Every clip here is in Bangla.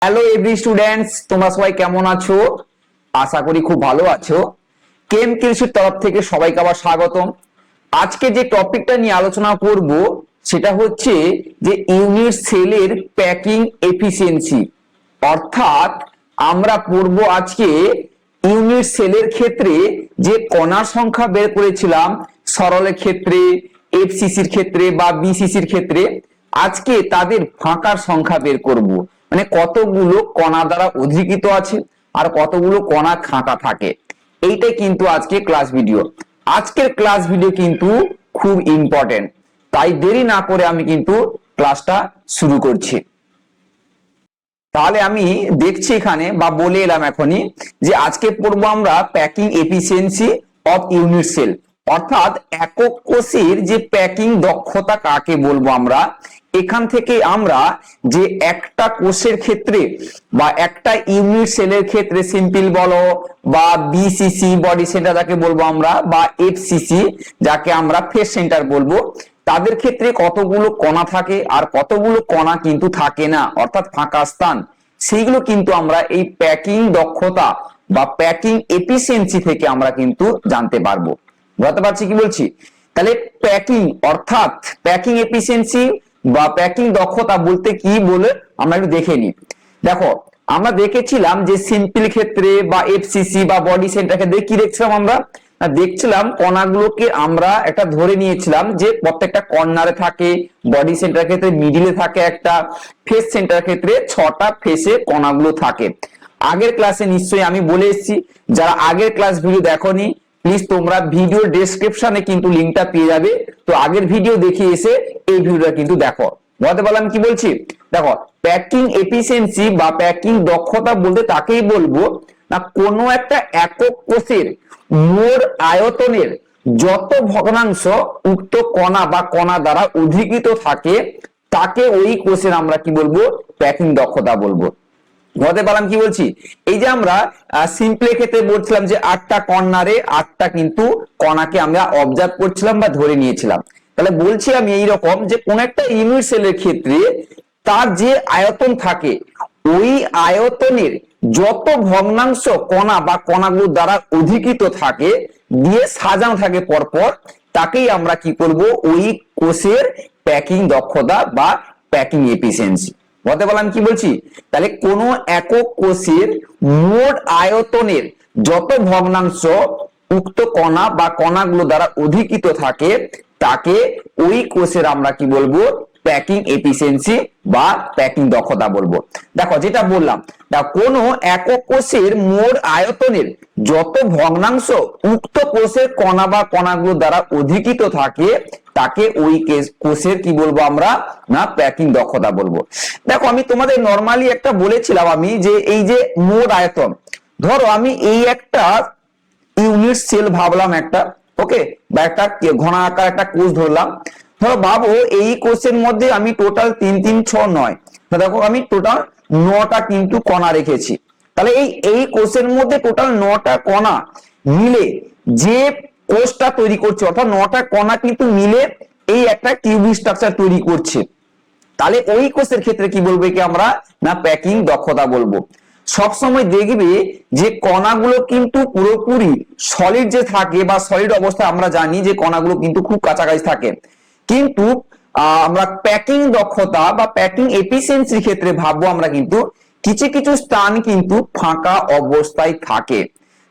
হ্যালো এভরি স্টুডেন্টস, তোমরা সবাই কেমন আছো? আশা করি খুব ভালো আছো। কেম কৃষির তরফ থেকে সবাইকে আবার স্বাগতম। আজকে যে টপিকটা নিয়ে আলোচনা করব সেটা হচ্ছে যে ইউনিট সেলের প্যাকিং এফিসিয়েন্সি। অর্থাৎ আমরা পড়ব আজকে ইউনিট সেলের ক্ষেত্রে যে কণার সংখ্যা বের করেছিলাম সরলের ক্ষেত্রে, এফসিসির ক্ষেত্রে বা বিসিসির ক্ষেত্রে, আজকে তাদের ফাঁকার সংখ্যা বের করব। মানে কতগুলো কণা দ্বারা অধিকৃত আছে আর কতগুলো কণা ফাঁকা থাকে, এইটাই কিন্তু আজকে ক্লাস ভিডিও। আজকের ক্লাস ভিডিও কিন্তু খুব ইম্পর্টেন্ট, তাই দেরি না করে আমি কিন্তু ক্লাসটা শুরু করছি। তাহলে আমি দেখছি এখানে বা বলে এলাম এখনই যে আজকে পড়বো আমরা packing efficiency of unit cell, অর্থাৎ একক কোষের যে প্যাকিং দক্ষতা কাকে বলবো আমরা। এখান থেকে আমরা যে একটা কোষের ক্ষেত্রে বা একটা ইউনিট সেলের ক্ষেত্রে সিম্পল বলো বা বিসিসি বডি সেন্টার যাকে বলবো আমরা, বা এফসিসি যাকে আমরা ফেস সেন্টার বলবো, তাদের ক্ষেত্রে কতগুলো কণা থাকে আর কতগুলো কণা কিন্তু থাকে না, অর্থাৎ ফাঁকা স্থান, সেইগুলো কিন্তু আমরা এই প্যাকিং দক্ষতা বা প্যাকিং এফিসিয়েন্সি থেকে আমরা কিন্তু জানতে পারবো। বুঝতে পারছি কি বলছি? তাহলে প্যাকিং অর্থাৎ প্যাকিং এফিসিয়েন্সি বা প্যাকিং দক্ষতা বলতে কি বলে আমরা একটু দেখে নিই। দেখো, আমরা দেখেছিলাম যে সিম্পল ক্ষেত্রে বা এফসিসি বা বডি সেন্টার ক্ষেত্রে কি দেখছিলাম আমরা, দেখছিলাম কণাগুলোকে আমরা একটা ধরে নিয়েছিলাম যে প্রত্যেকটা কর্নারে থাকে, বডি সেন্টার ক্ষেত্রে মিডিলে থাকে একটা, ফেস সেন্টার ক্ষেত্রে 6টা ফেসে কণাগুলো থাকে। আগের ক্লাসে নিশ্চয়ই আমি বলে এসেছি, যারা আগের ক্লাস ভিডিও দেখোনি প্লিজ তোমরা ভিডিও ডেসক্রিপশনে কিন্তু লিঙ্কটা পেয়ে যাবে, তো আগের ভিডিও দেখে এসে এই ভিডিওটা কিন্তু দেখো। বুঝতে পারলাম কি বলছি? দেখো, প্যাকিং এফিসিয়েন্সি বা প্যাকিং দক্ষতা বলতে তাকেই বলবো না কোনো একটা একক কোষের মোট আয়তনের যত ভগ্নাংশ উক্ত কণা বা কণা দ্বারা অধিকৃত থাকে তাকে ওই কোষের আমরা কি বলবো, প্যাকিং দক্ষতা বলবো। বুঝতে পারলাম কি বলছি? এই যে আমরা সিম্পলের ক্ষেত্রে বলছিলাম যে 8টা কর্নারে 8টা কিন্তু কণাকে আমরা অবজার্ভ করছিলাম বা ধরে নিয়েছিলাম। তাহলে বলছি আমি এইরকম যে কোন একটা ইউনিট সেলের ক্ষেত্রে তার যে আয়তন থাকে ওই আয়তনের যত ভগ্নাংশ কণা বা কণাগুলো দ্বারা অধিকৃত থাকে দিয়ে সাজানো থাকে পরপর, তাকেই আমরা কি করব, ওই কোষের প্যাকিং দক্ষতা বা প্যাকিং এফিসিয়েন্সি। বলতে পারলাম কি বলছি? তাহলে কোন একক কোষের মোট আয়তনের যত ভগ্নাংশ উক্ত কণা বা কণাগুলো দ্বারা অধিকৃত থাকে তাকে ওই কোষের আমরা কি বলবো, প্যাকিং এফিসিয়েন্সি বা প্যাকিং দক্ষতা বলবো। দেখো যেটা বললাম, দেখো কোন একক কোষের মোট আয়তনের যত ভগ্নাংশ উক্ত কোষের কণা বা কণাগুলো দ্বারা অধিকৃত থাকে তাকে ওই কোষের কি বলবো আমরা, না প্যাকিং দক্ষতা বলবো। দেখো আমি তোমাদের নরমালি একটা বলেছিলাম আমি যে এই যে মোট আয়তন, ধরো আমি এই একটা ইউনিট সেল ভাবলাম একটা, ওকে, বা একটা ঘন আকার একটা কোষ ধরলাম। ধরো ভাবো এই কোষের মধ্যে আমি টোটাল 3 3 6 9, দেখো আমি টোটাল 9টা কিন্তু কণা রেখেছি। তাহলে এই কোষের মধ্যে টোটাল 9টা কণা মিলে যে কোষটা তৈরি করছে, অর্থাৎ 9টা কণা কিন্তু মিলে এই একটা কিউবিক স্ট্রাকচার তৈরি করছে। তাহলে ওই কোষের ক্ষেত্রে কি বলবো কি আমরা, না প্যাকিং দক্ষতা বলবো। সবসময় দেখবে যে কণাগুলো কিন্তু পুরোপুরি সলিড যে থাকে বা সলিড অবস্থায় আমরা জানি যে কণাগুলো কিন্তু খুব কাছাকাছি থাকে, কিন্তু আমরা প্যাকিং দক্ষতা বা প্যাকিং এফিসিয়েন্সির ক্ষেত্রে ভাববো আমরা কিন্তু কিছু কিছু স্থান কিন্তু ফাঁকা অবস্থায় থাকে।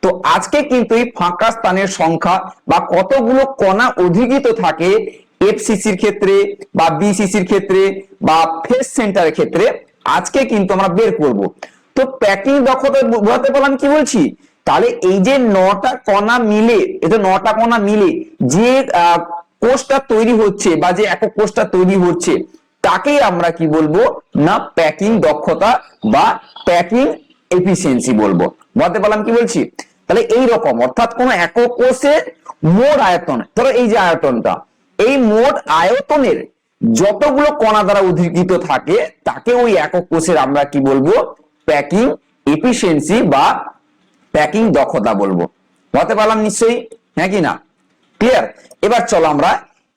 তো আজকে কিন্তু এই ফাঁকা স্থানের সংখ্যা বা কতগুলো কণা অধিকৃত থাকে এফসিসির ক্ষেত্রে বা বিসিসির ক্ষেত্রে বা ফেস সেন্টারের ক্ষেত্রে আজকে কিন্তু আমরা বের করব। তো প্যাকিং দক্ষতা বোঝাতে পারলাম কি বলছি? তাহলে এই যে 9টা কণা মিলে, এটা 9টা কণা মিলে যে কোষটা তৈরি হচ্ছে বা যে একক কোষটা তৈরি হচ্ছে তাকেই আমরা কি বলবো, না প্যাকিং দক্ষতা বা প্যাকিং এফিসিয়েন্সি বলবো। বুঝতে পারলাম কি বলছি? তাহলে এই রকম, অর্থাৎ কোন একক কোষের মোট আয়তন, ধরো এই যে আয়তনটা, এই মোট আয়তনের যতগুলো কণা দ্বারা অধিকৃত থাকে তাকে ওই একক কোষের আমরা কি বলবো, প্যাকিং এফিসিয়েন্সি বা প্যাকিং দক্ষতা বলবো। বুঝতে পারলাম নিশ্চয়ই, হ্যাঁ কি না? ক্লিয়ার? এবার চলো আমরা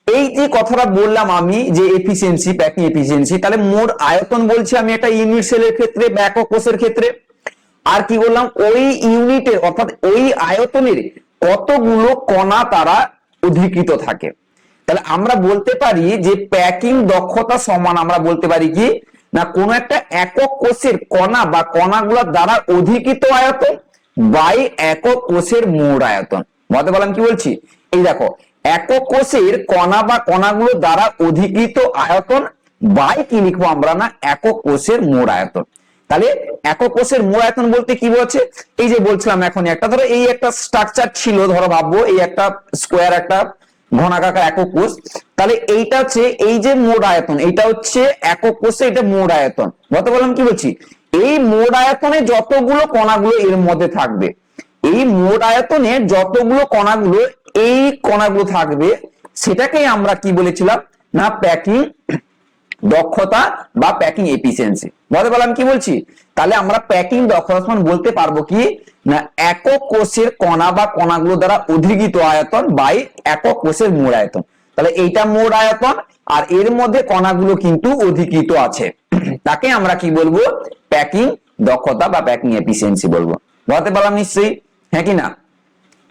এই যে কথাটা বললাম আমি যে এফিসিয়েন্সি, প্যাকিং এফিসিয়েন্সি, তাহলে মোট আয়তন বলছি আমি একটা ইউনিট সেলের ক্ষেত্রে বা একক কোষের ক্ষেত্রে। আর কি বললাম, ওই ইউনিটের অর্থাৎ ওই আয়তনের কতগুলো কণা তারা অধিকৃত থাকে। তাহলে আমরা বলতে পারি যে প্যাকিং দক্ষতা সমান, আমরা বলতে পারি কি না, কোন একটা একক কোষের কণা বা কণাগুলোর দ্বারা অধিকৃত আয়তন বাই একক কোষের মোট আয়তন। বলতে পারলাম কি বলছি, এই দেখো, একক কোষের কণা বা কণাগুলো দ্বারা অধিকৃত আয়তন বাই কি লিখবো আমরা না, একক কোষের মোট আয়তন। তাহলে একক কোষের মোট আয়তন বলতে কি বলছে, এই যে বলছিলাম এখন একটা, ধরো এই একটা স্ট্রাকচার ছিল, ধরো ভাববো এই একটা স্কোয়ার একটা ঘনাকার একক কোষ, তাহলে এইটা হচ্ছে এই যে মোট আয়তন, এইটা হচ্ছে একক কোষে এটা মোট আয়তন। বলতে বললাম কি বলছি, এই মোট আয়তনে যতগুলো কণাগুলো এর মধ্যে থাকবে, এই মোট আয়তনে যতগুলো কণাগুলো এই কণাগুলো থাকবে, সেটাকেই আমরা কি বলেছিলাম না, প্যাকিং দক্ষতা বা প্যাকিং এফিসিয়েন্সি। বলতে পারলাম কি বলছি, তাহলে আমরা প্যাকিং দক্ষতা সমান বলতে পারবো কি না, একক কোষের কণা বা কণাগুলো দ্বারা অধিকৃত আয়তন বাই একক কোষের মোট আয়তন। তাহলে এইটা মোট আয়তন, আর এর মধ্যে কণাগুলো কিন্তু অধিকৃত আছে, তাকে আমরা কি বলবো, প্যাকিং দক্ষতা বা প্যাকিং এফিসিয়েন্সি বলবো। বলতে পারলাম নিশ্চয়ই, হ্যাঁ কি না।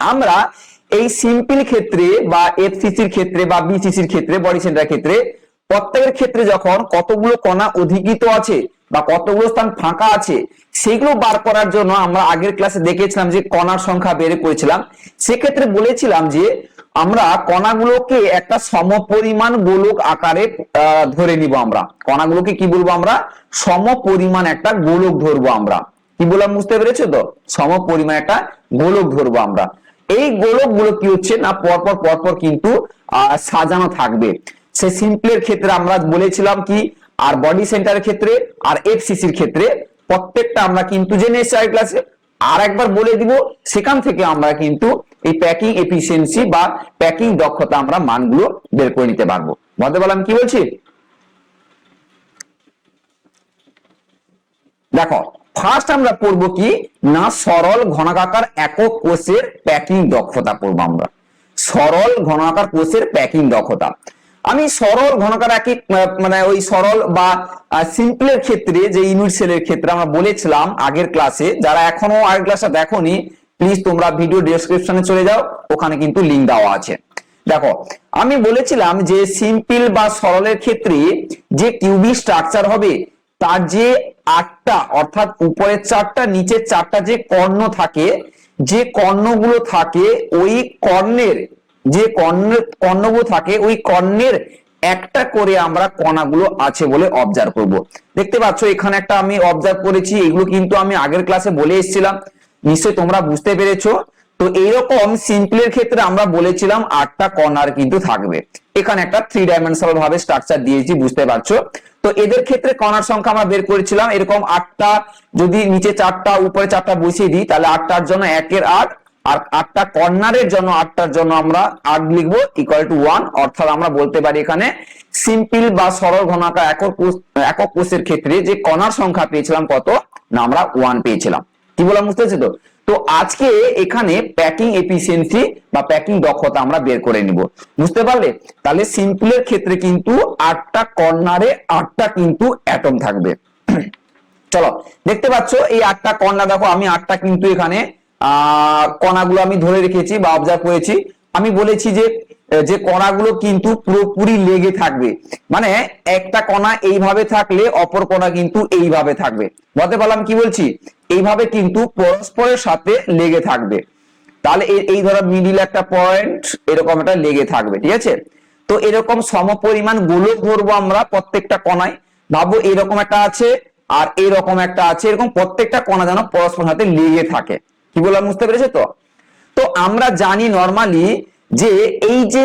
আমরা এই সিম্পল ক্ষেত্রে বা এফসিসির ক্ষেত্রে বা বিসিসির ক্ষেত্রে, বডি সেন্টার ক্ষেত্রে, প্রত্যেকের ক্ষেত্রে যখন কতগুলো কণা অধিকৃত আছে বা কতগুলো স্থান ফাঁকা আছে, সেগুলো বার করার জন্য আমরা আগের ক্লাসে দেখেছিলাম যে কণার সংখ্যা বের করেছিলাম। সেক্ষেত্রে বলেছিলাম যে আমরা কণাগুলোকে একটা সমপরিমাণ গোলক আকারে ধরে নিব। আমরা কণাগুলোকে কি বলবো, আমরা সমপরিমাণ একটা গোলক ধরবো। আমরা কি বললাম বুঝতে পেরেছো তো, সমপরিমাণ একটা গোলক ধরবো আমরা। এই গোলক গুলো কি হচ্ছে না, পরপর পরপর কিন্তু সাজানো থাকবে। সে সিম্পলের ক্ষেত্রে আমরা বলেছিলাম কি, আর বডি সেন্টারের ক্ষেত্রে আর এফসিসির ক্ষেত্রে প্রত্যেকটা আমরা কিন্তু জেনে এসেছি ক্লাসে, আর একবার বলে দিব। সেখান থেকে আমরা কিন্তু এই প্যাকিং এফিসিয়েন্সি বা প্যাকিং দক্ষতা আমরা মানগুলো বের করে নিতে পারবো। বলতে পারলাম কি বলছি, দেখো ফার্স্ট আমরা পড়বো কি না, সরল ঘনাকার একক কোষের প্যাকিং দক্ষতা পড়বো আমরা। সরল ঘনাকার কোষের প্যাকিং দক্ষতা। আমি সরল ঘনকার একই মানে ওই সরল বা সিম্পলের ক্ষেত্রে যে ইউনিট সেলের ক্ষেত্রে আমরা বলেছিলাম আগের ক্লাসে, যারা এখনো আগের ক্লাসটা দেখোনি প্লিজ তোমরা ভিডিও ডেসক্রিপশনে চলে যাও, ওখানে কিন্তু লিংক দেওয়া আছে। দেখো আমি বলেছিলাম যে সিম্পল বা সরলের ক্ষেত্রে যে কিউবিক স্ট্রাকচার হবে, তার যে 8টা অর্থাৎ উপরের 4টা নিচের 4টা যে কর্ণ থাকে, যে কর্ণগুলো থাকে ওই কর্ণের যে কর্ণগুলো থাকে ওই কর্ণের একটা করে আমরা কণাগুলো আছে বলে অবজার্ভ করব। দেখতে পাচ্ছ এখানে একটা আমি অবজার্ভ করেছি, এগুলো কিন্তু আমি আগের ক্লাসে বলে এসেছিলাম, নিশ্চয়ই তোমরা বুঝতে পেরেছো। তো এইরকম সিম্পলের ক্ষেত্রে আমরা বলেছিলাম 8টা কর্নার কিন্তু থাকবে। এখানে একটা 3 ডাইমেনশনাল ভাবে স্ট্রাকচার দিয়েছি, বুঝতে পারছো। তো এদের ক্ষেত্রে কণার সংখ্যা আমরা বের করেছিলাম এরকম 8টা, যদি নিচে 4টা উপরে 4টা বসিয়ে দিই তাহলে 8টার জন্য 1-এর 8, আর 8টা কর্নারের জন্য 8টার জন্য আমরা 8 লিখবো ইকুয়াল টু 1। অর্থাৎ আমরা বলতে পারি এখানে সিম্পল বা সরল ঘনাকার একক কোষের ক্ষেত্রে যে কণার সংখ্যা পেয়েছিলাম কত না, আমরা 1 পেয়েছিলাম। কি বললাম বুঝতে পারছো তো। তো আজকে এখানে প্যাকিং এফিসিয়েন্সি বা প্যাকিং দক্ষতা আমরা বের করে নিব, বুঝতে পারলে। তাহলে সিম্পলের ক্ষেত্রে কিন্তু 8টা কর্নারে 8টা কিন্তু অ্যাটম থাকবে। চলো দেখতে পাচ্ছ এই 8টা কণা, দেখো আমি 8টা কিন্তু এখানে কণাগুলো আমি ধরে রেখেছি বা অবজার্ভ করেছি। আমি বলেছি যে যে কণাগুলো কিন্তু পুরোপুরি লেগে থাকবে, মানে একটা কণা এইভাবে থাকলে অপর কণা কিন্তু এইভাবে থাকবে। বলতে পারলাম কি বলছি, এইভাবে কিন্তু পরস্পরের সাথে লেগে থাকবে। তাহলে এই ধরো মিডিল একটা পয়েন্ট এরকম একটা লেগে থাকবে, ঠিক আছে। তো এরকম সমপরিমাণ গোলক ধরবো আমরা প্রত্যেকটা কণায়। ভাবো এরকম একটা আছে আর এরকম একটা আছে, এরকম প্রত্যেকটা কণা যেন পরস্পরের সাথে লেগে থাকে। কি বললাম বুঝতে পেরেছো তো। তো আমরা জানি নরমালি যে এই যে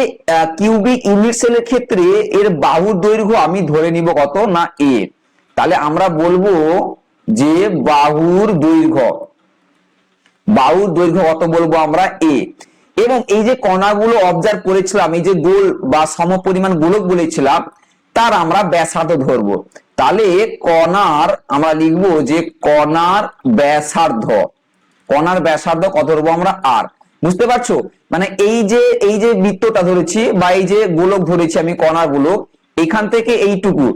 কিউবিক ইউনিট সেলের ক্ষেত্রে এর বাহুর দৈর্ঘ্য আমি ধরে নিব কত না a। তাহলে আমরা বলবো যে বাহুর দৈর্ঘ্য কত বলবো আমরা a। এবং এই যে কণাগুলো অবজার্ভ করেছিলাম, এই যে গোল বা সমপরিমাণ গোলক বলেছিলাম, তার আমরা ব্যাসার্ধ ধরবো। তাহলে কণার আমরা লিখবো যে কণার ব্যাসার্ধ কত ধরবো আমরা r। বুঝতে পারছো, মানে এই যে বৃত্তটা ধরেছি বা এই যে গোলক ধরেছি আমি, কণা গোলক, এখান থেকে এইটুকু,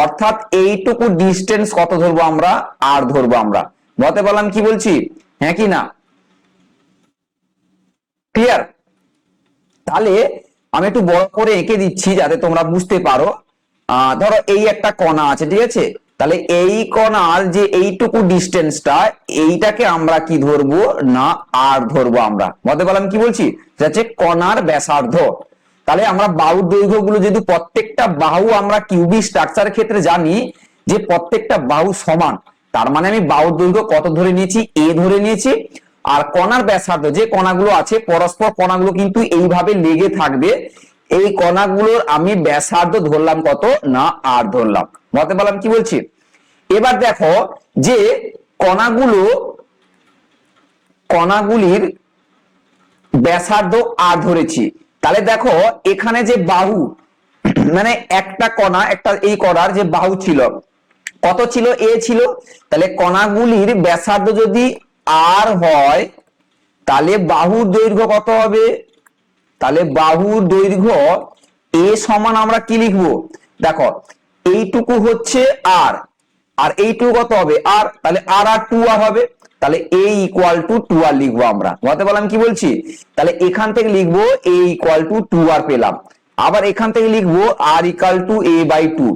অর্থাৎ এইটুকু ডিস্টেন্স কত ধরবো আমরা, আর ধরবো আমরা। বলতে পারলাম কি বলছি, হ্যাঁ কি না? ক্লিয়ার? তাহলে আমি একটু বড় করে এঁকে দিচ্ছি যাতে তোমরা বুঝতে পারো। ধরো এই একটা কণা আছে, ঠিক আছে? তাহলে এই কণার যে এইটুকু ডিস্টেন্সটা, এইটাকে আমরা কি ধরবো না, আর ধরবো আমরা। বলতে পারলাম কি বলছি, সেটা হচ্ছে কণার ব্যাসার্ধ। তাহলে আমরা বাহুর দৈর্ঘ্য গুলো, যেহেতু প্রত্যেকটা বাহু আমরা কিউবিক স্ট্রাকচারের ক্ষেত্রে জানি যে প্রত্যেকটা বাহু সমান, তার মানে আমি বাহুর দৈর্ঘ্য কত ধরে নিয়েছি, এ ধরে নিয়েছি। আর কণার ব্যাসার্ধ, যে কণাগুলো আছে পরস্পর কণাগুলো কিন্তু এইভাবে লেগে থাকবে, এই কণাগুলোর আমি ব্যাসার্ধ ধরলাম কত না, আর ধরলাম। বলতে পারলাম কি বলছি? এবার দেখো যে কণাগুলির ব্যাসার্ধ আর ধরেছি। তাহলে দেখো এখানে যে বাহু, মানে একটা কণা, একটা এই কণার যে বাহু ছিল কত ছিল, এ ছিল। তাহলে কণাগুলির ব্যাসার্ধ যদি আর হয়, তাহলে বাহুর দৈর্ঘ্য কত হবে? তাহলে বাহুর দৈর্ঘ্য এ সমান আমরা কি লিখবো, দেখো এইটুকু হচ্ছে আর, আর এইটুকু কত হবে আর, তাহলে আর আর টু আর হবে। তাহলে এ ইকুয়াল টু টু আর লিখবো আমরা। বলতে পারলাম কি বলছি? তাহলে এখান থেকে লিখবো A equal to two R পেলাম। আবার এখান থেকে লিখবো R equal to A by two.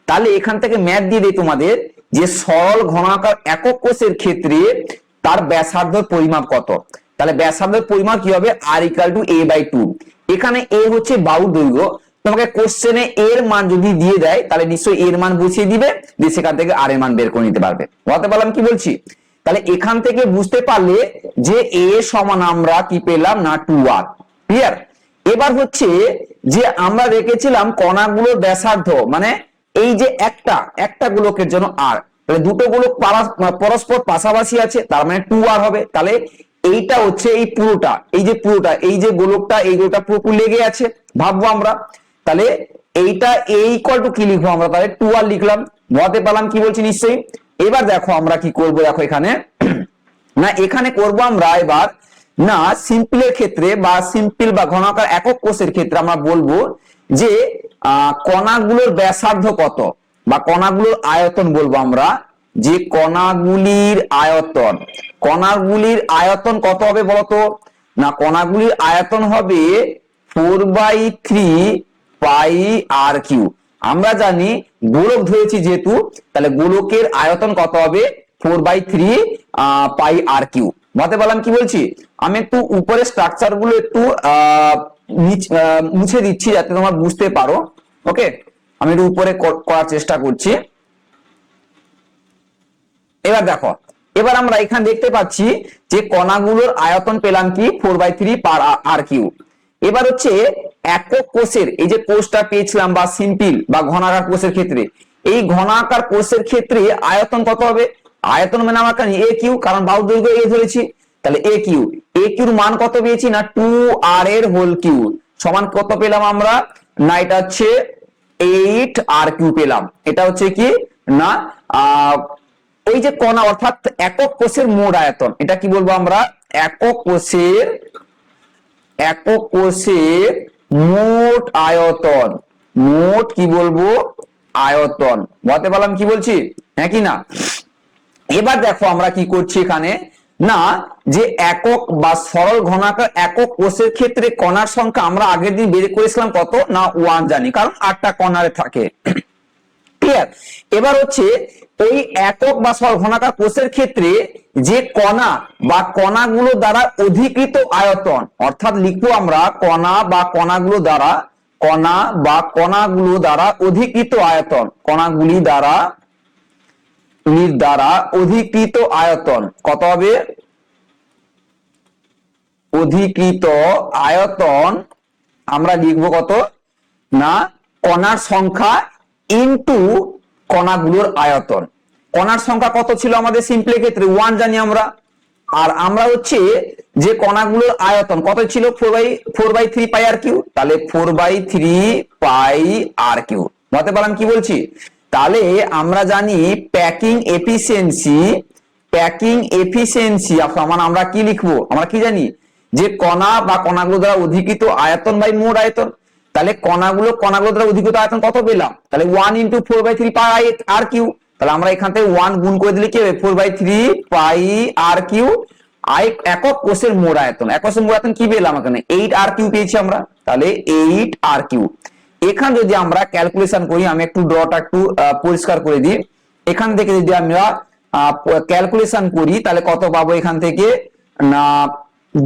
তাহলে এখান থেকে ম্যাথ দিয়ে দেয় তোমাদের যে সরল ঘনাকার একক কোষের ক্ষেত্রে তার ব্যাসার্ধ পরিমাপ কত। তাহলে ব্যাসার্ধের পরিমাপ কি হবে, R equal to A by two. এখানে এ হচ্ছে বাহুর দৈর্ঘ্য, তোমাকে কোশ্চেনে এর মান যদি দিয়ে দেয় তাহলে নিশ্চয়ই এর মান বসিয়ে দিবে, দিয়ে সেখান থেকে আর এর মান বের করে নিতে পারবে। বলতে পারলাম কি বলছি? তাহলে এখান থেকে বুঝতে পারলে যে এ সমান আমরা কি পেলাম না, টু আর। ক্লিয়ার? এবার হচ্ছে যে আমরা রেখেছিলাম কণাগুলোর ব্যাসার্ধ, মানে এই যে একটা গোলকের জন্য আর, তাহলে দুটো গোলক পরস্পর পাশাপাশি আছে, তার মানে টু আর হবে। তাহলে এইটা হচ্ছে এই পুরোটা, এই যে পুরোটা, এই যে গোলকটা, এই গোলকটা পুরোপুরি লেগে আছে ভাববো আমরা। তাহলে এইটা এ ইকুয়াল টু কি লিখবো আমরা, তাহলে টু আর লিখলাম। বলতে পারলাম কি বলছি নিশ্চয়ই? এবার দেখো আমরা কি করব, দেখো এখানে না, এখানে করব আমরা এবার না সিম্পলের ক্ষেত্রে বা সিম্পল বা ঘনাকার একক কোষের ক্ষেত্রে আমরা বলবো যে কণাগুলোর ব্যাসার্ধ কত বা কণাগুলোর আয়তন বলবো আমরা, যে কণাগুলির আয়তন কত হবে বলতো না, কণাগুলির আয়তন হবে 4/3 পাই আর কিউ। আমরা জানি গোলক ধরেছি যেহেতু, তাহলে গোলকের আয়তন কত হবে, 4/3 পাই আর কিউ। বলতে পারলাম কি বলছি? আমি একটু উপরে স্ট্রাকচার গুলো একটু মুছে দিচ্ছি যাতে তোমরা বুঝতে পারো। ওকে, আমি একটু উপরে করার চেষ্টা করছি। এবার দেখো, এবার আমরা এখানে দেখতে পাচ্ছি যে কণাগুলোর আয়তন পেলাম কি, 4/3 পার আর কিউ। এবার হচ্ছে একক কোষের, এই যে কোষটা পেয়েছিলাম বা সিম্পল বা ঘনাকার কোষের ক্ষেত্রে, এই ঘনাকার কোষের ক্ষেত্রে আয়তন কত হবে, আয়তন মানে আমার কাছে এ কিউ, কারণ বাহু দৈর্ঘ্য এ ধরেছি। তাহলে এ কিউর মান কত পেয়েছি না, 2r এর হোল কিউ সমান কত পেলাম আমরা না, এটা হচ্ছে 8 আর কিউ পেলাম। এটা হচ্ছে কি না ওই যে কণা, অর্থাৎ একক কোষের মোট আয়তন, এটা কি বলবো আমরা, একক কোষের মোট আয়তন, মোট কি বলবো আয়তন। বলতে পারলাম কি বলছি, হ্যাঁ কি না? এবার দেখো আমরা কি করছি এখানে না, যে একক বা সরল ঘনাকার একক কোষের ক্ষেত্রে কণার সংখ্যা আমরা আগের দিন বের করেছিলাম কত না, 1 জানি, কারণ 8টা কণারে থাকে। ক্লিয়ার? এবার হচ্ছে ওই একক বা সরল ঘনাকার কোষের ক্ষেত্রে যে কণা বা কণাগুলো দ্বারা অধিকৃত আয়তন, অর্থাৎ লিখবো আমরা কণা বা কণাগুলো দ্বারা অধিকৃত আয়তন, কণাগুলি দ্বারা অধিকৃত আয়তন কত হবে, অধিকৃত আয়তন আমরা লিখবো কত না, কণার সংখ্যা ইনটু কণাগুলোর আয়তন। কণার সংখ্যা কত ছিল আমাদের সিম্পলের ক্ষেত্রে, 1 জানি আমরা, আর আমরা হচ্ছে যে কণাগুলোর আয়তন কত ছিল, 4/3 পাই আর কিউ। তাহলে 4/3 পাই আর কিউ। বলতে পারলাম কি বলছি? তাহলে আমরা জানি প্যাকিং এফিসিয়েন্সি সমান আমরা কি লিখবো, আমরা কি জানি যে কণা বা কণাগুলো দ্বারা অধিকৃত আয়তন বাই মোট আয়তন। তাহলে কণাগুলো দ্বারা অধিকৃত আয়তন কত পেলাম? তাহলে 1 × 4/3 পাই আর কিউ। তাহলে আমরা এখান থেকে 1 গুণ করে দিলে কি হবে? 4/3 পাই আর কিউ। একক কোষের মোট আয়তন, একক কোষের মোট আয়তন কি পেলাম? এখানে 8 আর কিউ পেয়েছি আমরা। তাহলে 8 আর কিউ। এখান যদি আমরা ক্যালকুলেশন করি, আমি একটু ড্রটা একটু পরিষ্কার করে দিই। এখান থেকে যদি আমরা ক্যালকুলেশন করি তাহলে কত পাবো? এখান থেকে না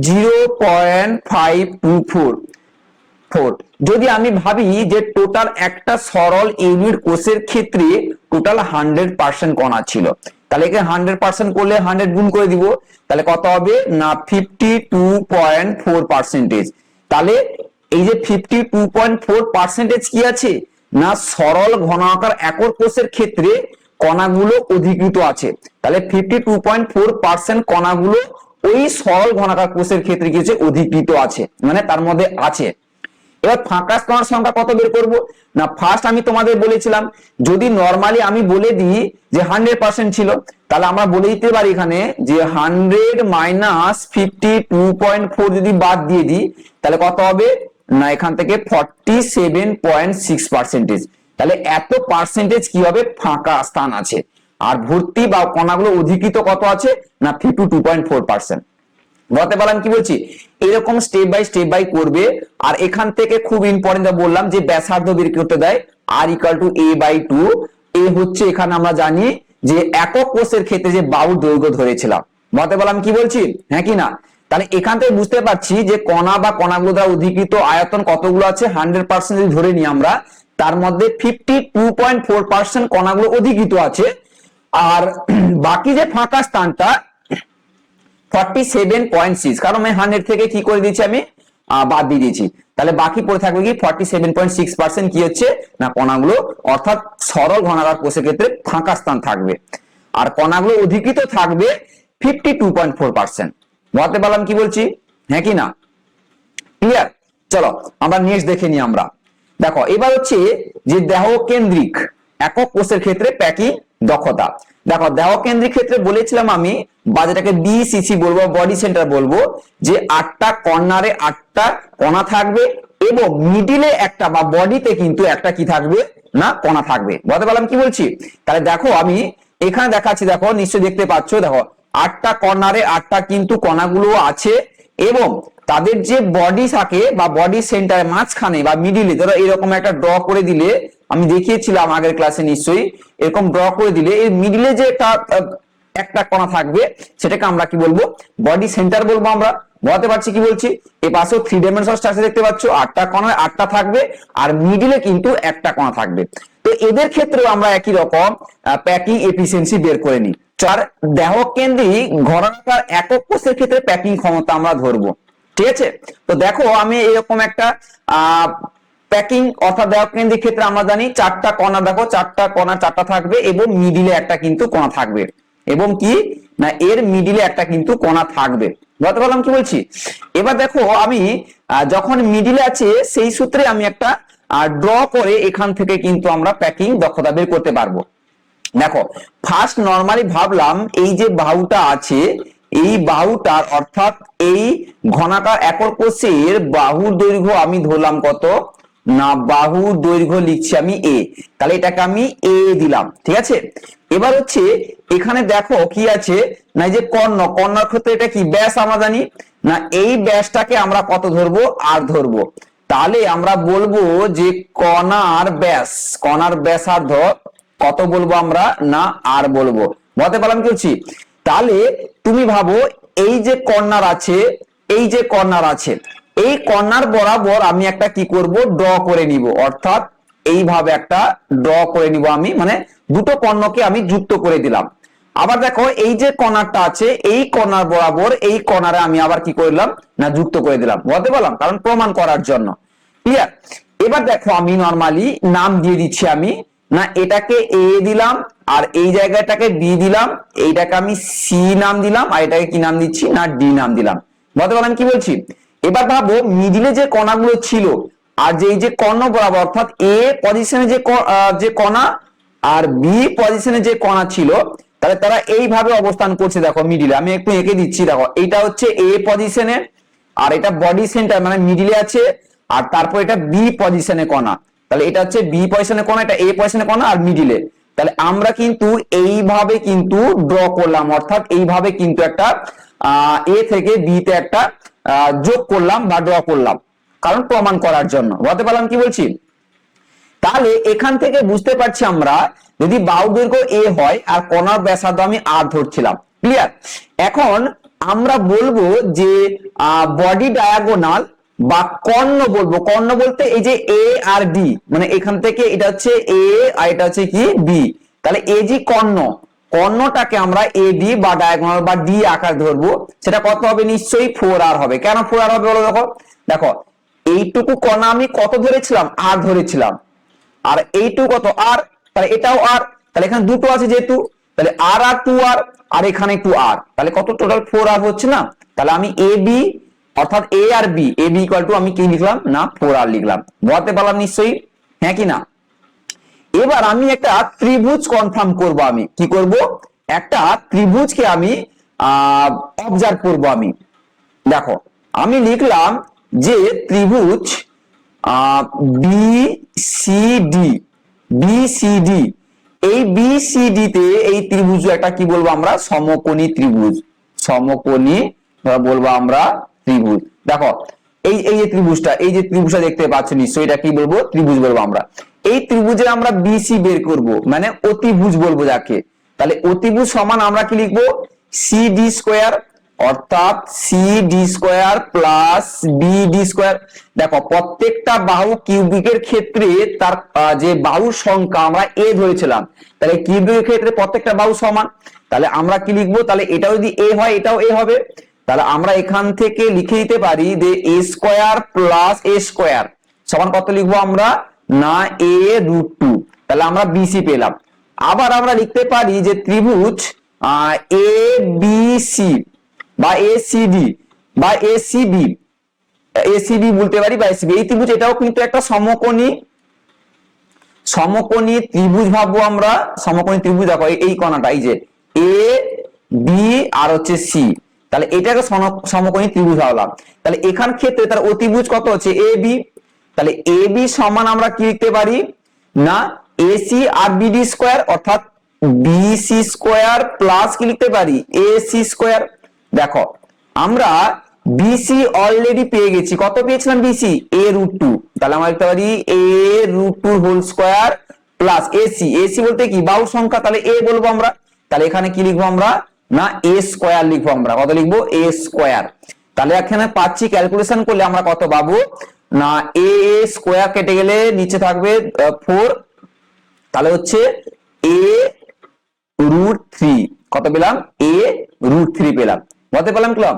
0.524। যদি আমি ভাবি যে টোটাল একটা সরল ইউনিট কোষের ক্ষেত্রে টোটাল 100% কণা ছিল, তাহলে একে 100% করলে 100 গুণ করে দিব, তাহলে কত হবে? না 52.4%। তাহলে এই যে 52.4% কি আছে? না সরল ঘনাকার একক কোষের ক্ষেত্রে কণাগুলো অধিকৃত আছে। তাহলে 52.4% কণাগুলো ওই সরল ঘনাকার কোষের ক্ষেত্রে কি আছে? অধিকৃত আছে, মানে তার মধ্যে আছে। এবার ফাঁকা স্তর সংখ্যা কত বের করব? না ফার্স্ট আমি তোমাদের বলেছিলাম, যদি নরমালি আমি বলে দিই যে 100% ছিল, তাহলে আমরা বলে দিতে পারি এখানে যে 100 মাইনাস 52.4 যদি বাদ দিয়ে দিই তাহলে কত হবে? না এখান থেকে 47.6%। তাহলে এত পার্সেন্টেজ কি হবে? ফাঁকা স্থান আছে। আর ভর্তি বা কণাগুলো অধিকৃত কত আছে? না 52.4%। বলতে পারলাম কি বলছি? এরকম স্টেপ বাই করবে। আর এখান থেকে খুব ইম্পর্টেন্ট বললাম যে ব্যাসার্ধ বের করতে দেয় r = a/2। এ হচ্ছে এখানে আমরা জানি যে একক কোষের ক্ষেত্রে যে বাহুর দৈর্ঘ্য ধরেছিলাম। বলতে পারলাম কি বলছি? হ্যাঁ কি না? তাহলে এখান থেকে বুঝতে পারছি যে কণা বা কণাগুলো দ্বারা অধিকৃত আয়তন কতগুলো আছে? 100% যদি ধরে নিই আমরা, তার মধ্যে 52.4% কণাগুলো অধিকৃত আছে। আর বাকি যে ফাঁকা স্থানটা 47.6, কারণ আমি 100 থেকে কি করে দিয়েছি? আমি বাদ দিয়ে দিয়েছি। তাহলে বাকি পড়ে থাকবে কি? 47.6% কি হচ্ছে? না কণাগুলো, অর্থাৎ সরল ঘনাকার কোষের ক্ষেত্রে ফাঁকা স্থান থাকবে। আর কণাগুলো অধিকৃত থাকবে 52.4%। বলতে পারলাম কি বলছি? হ্যাঁ কি না? ক্লিয়ার? চলো আমরা নেক্সট দেখে নিই। আমরা দেখো এবার হচ্ছে যে দেহ কেন্দ্রিক একক কোষের ক্ষেত্রে প্যাকিং দক্ষতা। দেখো দেহ কেন্দ্রিক ক্ষেত্রে বলেছিলাম আমি, বা যেটাকে বিসিসি বলবো, বডি সেন্টার বলবো, যে 8টা কর্নারে 8টা কণা থাকবে এবং মিডিলে একটা বা বডিতে কিন্তু একটা কি থাকবে? না কণা থাকবে। বলতে পারলাম কি বলছি? তাহলে দেখো আমি এখানে দেখাচ্ছি, দেখো নিশ্চয়ই দেখতে পাচ্ছ, দেখো 8টা কর্নারে 8টা কিন্তু কণাগুলো আছে এবং তাদের যে বডি থাকে বা বডি সেন্টারের মাঝখানে বা মিডিলে, ধরো এরকম একটা ড্র করে দিলে, আমি দেখিয়েছিলাম আগের ক্লাসে নিশ্চয়ই, এরকম ড্র করে দিলে এই মিডিলে যে একটা কণা থাকবে সেটাকে আমরা কি বলবো? বডি সেন্টার বলবো আমরা। বলতে পারছি কি বলছি? এই পাশেও 3 ডাইমেনশনাল স্ট্রাকচার দেখতে পাচ্ছ, 8টা কণায় 8টা থাকবে আর মিডিলে কিন্তু একটা কণা থাকবে। তো এদের ক্ষেত্রেও আমরা একই রকম প্যাকিং এফিসিয়েন্সি বের করে নিই। চার দেহ কেন্দ্রিক ঘনাকার একক কোষের ক্ষেত্রে প্যাকিং ক্ষমতা আমরা ধরবো। ঠিক আছে? তো দেখো আমি এরকম একটা প্যাকিং অর্থাৎ দেহ কেন্দ্রিক ক্ষেত্রে আমরা জানি 4টা কণা, দেখো 4টা কণা 4টা থাকবে এবং মিডিলে একটা কিন্তু কণা থাকবে। এবং কি না এর মিডিলে একটা কিন্তু কণা থাকবে। বুঝতে পারলাম কি বলছি? এবার দেখো আমি যখন মিডিলে আছে সেই সূত্রে আমি একটা ড্র করে এখান থেকে কিন্তু আমরা প্যাকিং দক্ষতা বের করতে পারবো। দেখো ফার্স্ট নরমালি ভাবলাম এই যে বাহুটা আছে, এই বাহুটার অর্থাৎ এই ঘনাকার একক কোষের বাহুর দৈর্ঘ্য আমি ধরলাম কত? না বাহুর দৈর্ঘ্য লিখছি আমি a। তাহলে এটাকে আমি a দিলাম। ঠিক আছে? এবার হচ্ছে এখানে দেখো কি আছে? না এই যে কর্ণ, কর্ণর ক্ষেত্রে এটা কি? ব্যাস আমরা জানি। না এই ব্যাসটাকে আমরা কত ধরবো? r ধরবো। তাহলে আমরা বলবো যে কণার ব্যাস, কণার ব্যাসার্ধ কত বলবো আমরা? না আর বলবো। বলতে পারলাম কি বলছি? তাহলে তুমি ভাবো এই যে কর্নার আছে, এই যে কর্নার আছে, এই কর্নার বরাবর আমি একটা কি করব? ড্র করে নিব। অর্থাৎ এইভাবে একটা ড্র করে নিব আমি, মানে দুটো কর্ণকে আমি যুক্ত করে দিলাম। আবার দেখো এই যে কর্নারটা আছে, এই কর্নার বরাবর এই কর্নারে আমি আবার কি করলাম? না যুক্ত করে দিলাম। বলতে পারলাম, কারণ প্রমাণ করার জন্য। ক্লিয়ার? এবার দেখো আমি নরমালি নাম দিয়ে দিচ্ছি আমি, না এটাকে a দিলাম আর এই জায়গাটাকে b দিলাম, এইটাকে আমি c নাম দিলাম আর এটাকে কি নাম দিচ্ছি? না d নাম দিলাম। বলতে পারলাম কি বলছি? এবার ভাবো মিডিলে যে কণাগুলো ছিল আর যে এই যে কর্ণ বরাবর, অর্থাৎ a পজিশনে যে কণা আর b পজিশনে যে কণা ছিল, তাহলে তারা এইভাবে অবস্থান করছে। দেখো মিডিলে আমি একটু এঁকে দিচ্ছি। দেখো এইটা হচ্ছে a পজিশনে, আর এটা বডি সেন্টার মানে মিডিলে আছে, আর তারপর এটা বি পজিশনে কণা, তাহলে এটা হচ্ছে বি পজিশনে কণা, এটা এ পজিশনে কণা আর মিডিলে। তাহলে আমরা কিন্তু এইভাবে কিন্তু ড্র করলাম, অর্থাৎ এইভাবে কিন্তু একটা এ থেকে বি তে একটা যোগ করলাম বা ড্র করলাম, কারণ প্রমাণ করার জন্য। বুঝতে পারলাম কি বলছি? তাহলে এখান থেকে বুঝতে পারছি আমরা, যদি বাহু দৈর্ঘ্য এ হয় আর কণার ব্যাসার্ধ আমি আর ধরছিলাম। ক্লিয়ার? এখন আমরা বলবো যে বডি ডায়াগোনাল বা কর্ণ বলবো। কর্ণ বলতে এই যে এ আর ডি, মানে এখান থেকে এটা হচ্ছে এ আর এটা হচ্ছে কি বি, তাহলে এ জি কর্ণ, কর্ণটাকে আমরা এ ডি বা ডায়াগোনাল বা ডি আকার ধরবো। সেটা কত হবে? নিশ্চয়ই 4r হবে। কেন 4r হবে বলো? দেখো দেখো এইটুকু কণা আমি কত ধরেছিলাম? আর ধরেছিলাম, আর এইটুকু কত? আর, তাহলে এটাও আর, তাহলে এখানে দুটো আছে যেহেতু, তাহলে আর আর 2r, আর এখানে 2r, তাহলে কত? টোটাল 4r হচ্ছে না? তাহলে আমি এ বি অর্থাৎ এ আর B, A B equal to আমি কি লিখলাম? না 4r লিখলাম। বুঝতে পারলাম নিশ্চয়ই? হ্যাঁ কি না? এবার আমি একটা ত্রিভুজ কনফার্ম করব। আমি কি করব? একটা ত্রিভুজকে আমি অবজার্ভ করব। আমি দেখো আমি লিখলাম যে ত্রিভুজ B C D, B C D, এই বি সি ডি তে এই ত্রিভুজ একটা কি বলবো আমরা? সমকোণী ত্রিভুজ। সমকোণী বলবো আমরা ত্রিভুজ। দেখো এই এই যে ত্রিভুজটা, এই যে ত্রিভুজটা দেখতে পাচ্ছ নিশ্চয়ই, এটা কি বলবো? ত্রিভুজ বলবো আমরা। এই ত্রিভুজে আমরা বিসি বের করব, মানে অতিভুজ বলবো যাকে। তাহলে অতিভুজ সমান আমরা কি লিখবো? সি ডি স্কোয়ার, অর্থাৎ C D square plus B D square. দেখো প্রত্যেকটা বাহু কিউবিকের ক্ষেত্রে তার যে বাহুর সংখ্যা আমরা এ ধরেছিলাম, তাহলে কিউবিকের ক্ষেত্রে প্রত্যেকটা বাহু সমান। তাহলে আমরা কি লিখবো? তাহলে এটা যদি এ হয় এটাও এ হবে। তাহলে আমরা এখান থেকে লিখে দিতে পারি যে এ স্কোয়ার প্লাস এ স্কোয়ার সমান কত লিখবো আমরা? না এ রুট টু। তাহলে আমরা বিসি পেলাম। আবার আমরা লিখতে পারি যে ত্রিভুজ এ বি সি বা এসিডি বা এসিবি, এসিবি বলতে পারি বা এসিবি, এই ত্রিভুজ এটাও কিন্তু একটা সমকোণী, সমকোণী ত্রিভুজ ভাববো আমরা। সমকোণী ত্রিভুজ দেখো এই কণাটা, এই যে এ বি আর হচ্ছে সি, তাহলে এটাকে সমকোণী ত্রিভুজ ভাবলাম। তাহলে এখান ক্ষেত্রে তার অতিভুজ কত হচ্ছে? A B. তাহলে এ বি সমান আমরা কি লিখতে পারি? না এসি আর বিডি স্কোয়ার, অর্থাৎ বিসি স্কোয়ার প্লাস কি লিখতে পারি? AC square. দেখো আমরা বিসি অলরেডি পেয়ে গেছি। কত পেয়েছিলাম বিসি? এ রুট টু। তাহলে আমরা লিখতে পারি A root two whole square plus AC, AC বলতে কি? বাহুর সংখ্যা, তাহলে এ বলবো আমরা। তাহলে এখানে কি লিখবো আমরা? না এ স্কোয়ার লিখবো আমরা। কত লিখবো? এ স্কোয়ার। তাহলে এখানে পাচ্ছি ক্যালকুলেশন করলে আমরা কত পাবো? না এ স্কোয়ার কেটে গেলে নিচে থাকবে 4, তাহলে হচ্ছে এ রুট থ্রি। কত পেলাম? এ রুট থ্রি পেলাম। বুঝতে পারলাম ক্লাব?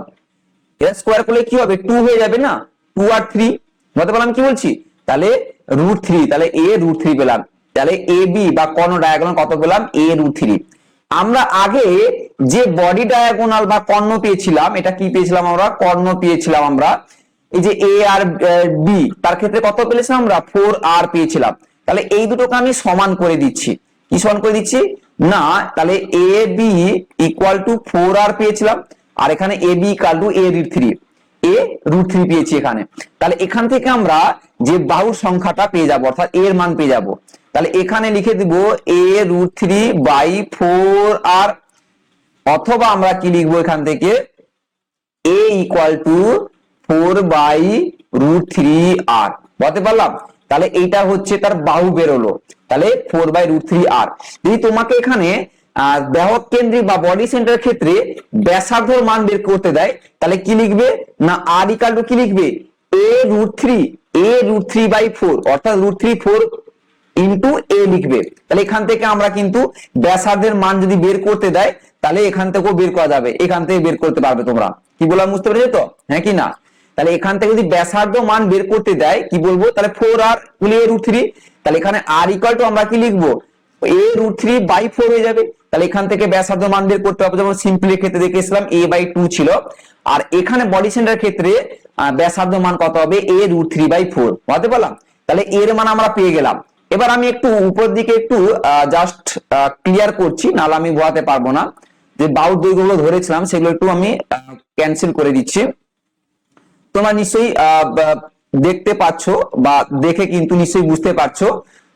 এর স্কোয়ার করলে কি হবে? 2 হয়ে যাবে না? 2 আর 3। বুঝতে পারলাম কি বলছি? তাহলে রুট থ্রি, তাহলে এ রুট থ্রি পেলাম। তাহলে এ বি বা কর্ণ ডায়াগোনাল কত পেলাম? এ রুট থ্রি। আমরা আগে যে বডি ডায়াগোনাল বা কর্ণ পেয়েছিলাম, এটা কি পেয়েছিলাম আমরা? কর্ণ পেয়েছিলাম আমরা। এই যে এ আর বি, তার ক্ষেত্রে কত পেয়েছিলাম আমরা? 4r পেয়েছিলাম। তাহলে এই দুটোকে আমি সমান করে দিচ্ছি। কি সমান করে দিচ্ছি? না তাহলে এ বি ইকুয়াল টু 4r পেয়েছিলাম, আর এখানে A B equal to A root three, A root three পেয়েছি এখানে। তাহলে এখান থেকে আমরা যে বাহুর সংখ্যাটা পেয়ে যাবো, অর্থাৎ এর মান পেয়ে যাবো। তাহলে এখানে লিখে দিব এ রুট থ্রি বাই 4r, অথবা আমরা কি লিখবো এখান থেকে? এ ইকুয়াল টু 4/√3r। বুঝতে পারলাম? তাহলে এইটা হচ্ছে তার বাহু বেরোলো, তাহলে 4/√3r। যদি তোমাকে এখানে বাহক কেন্দ্রিক বা বডি সেন্টার ক্ষেত্রে ব্যাসার্ধর মান বের করতে দেয়, তাহলে কি লিখবে? না আর ইকুয়াল টু কি লিখবে? a√3/4, অর্থাৎ √3 4 ইন্টু এ লিখবে। তাহলে এখান থেকে আমরা কিন্তু ব্যাসার্ধের মান যদি বের করতে দেয়, তাহলে এখান থেকেও বের করা যাবে, এখান থেকে বের করতে পারবে তোমরা। কি বললাম বুঝতে পেরেছো তো? হ্যাঁ কি না? তাহলে এখান থেকে যদি ব্যাসার্ধ মান বের করতে দেয় কি বলবো? তাহলে 4r এ রুট থ্রি, তাহলে এখানে আর ইকুয়াল টু আমরা কি লিখবো? এ রুট থ্রি বাই 4 হয়ে যাবে। তাহলে এখান থেকে ব্যাসার্ধ মান বের করতে হবে, যেমন সিম্পলের ক্ষেত্রে দেখেছিলাম a/2 ছিল, আর এখানে বডি সেন্টার ক্ষেত্রে ব্যাসার্ধ মান কত হবে? এ রুট থ্রি বাই 4। বুঝতে পারলাম? তাহলে এর মান আমরা পেয়ে গেলাম। এবার আমি একটু উপর দিকে একটু জাস্ট ক্লিয়ার করছি, নাহলে আমি বোঝাতে পারবো না। যে বাহুর দৈর্ঘ্যগুলো ধরেছিলাম সেগুলো একটু আমি ক্যান্সেল করে দিচ্ছি। তোমরা নিশ্চয়ই দেখতে পাচ্ছ বা দেখে কিন্তু নিশ্চয়ই বুঝতে পারছো।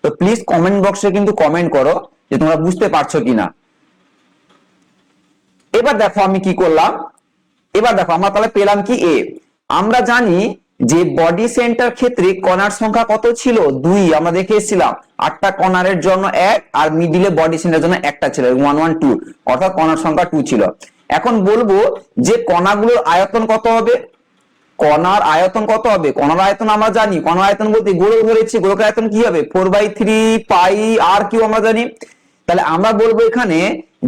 তো প্লিজ কমেন্ট বক্সে কিন্তু কমেন্ট করো যে তোমরা বুঝতে পারছো কিনা। এবার দেখো আমি কি করলাম, এবার দেখো আমরা তাহলে পেলাম কি এ। আমরা জানি যে বডি সেন্টার ক্ষেত্রে কণার সংখ্যা কত ছিল, 2। আমরা দেখে এসেছিলাম 8টা কণারের জন্য 1, আর মিডিলে বডি সেন্টারের জন্য একটা ছিল 1 1 2, অর্থাৎ কণার সংখ্যা 2 ছিল। এখন বলবো যে কণাগুলোর আয়তন কত হবে। কণার আয়তন কত হবে? কণার আয়তন আমরা জানি, কণার আয়তন বলতে গোলক ধরেছি, গোলকের আয়তন কি হবে 4/3 পাই আর কিউ আমরা জানি। তাহলে আমরা বলবো এখানে